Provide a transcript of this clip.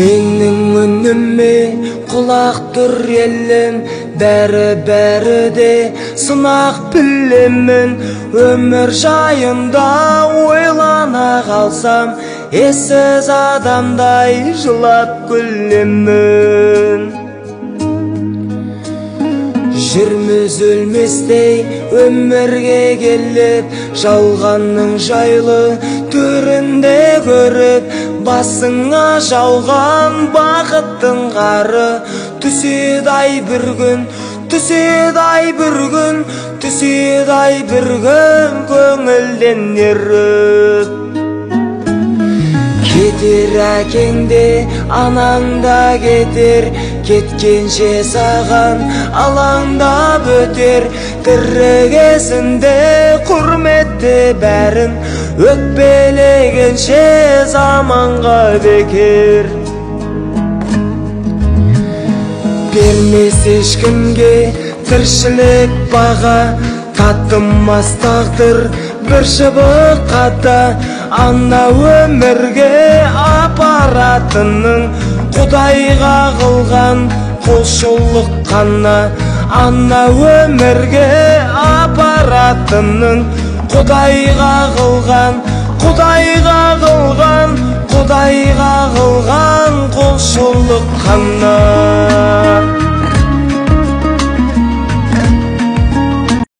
Менің үніме құлақ тұр елім, бәрі де сынақ білемін. Өмір жайында ойлана қалсам, ессіз адамдай жылап күлемін. Жүрміз өлместей өмірге келіп, жалғанның жайлы түрінде көріп, басыңа жауған бақыттың қары түседі-ай бір күн, түседі-ай бір күн, түседі-ай бір күн көңілден еріп. Кетер әкең де анаң да кетер, кеткенше саған алаңдап өтер. Тірі кезінде құрметте бәрін, өкпелегенше заманға бекер. Бермес ешкімге тіршілік баға, татымас тағдыр бір шыбық қата. Ана өмірге апаратының Құдайға қылған құлшылық қана. Ана өмірге апаратының Құдайға қылған құлшылық қана.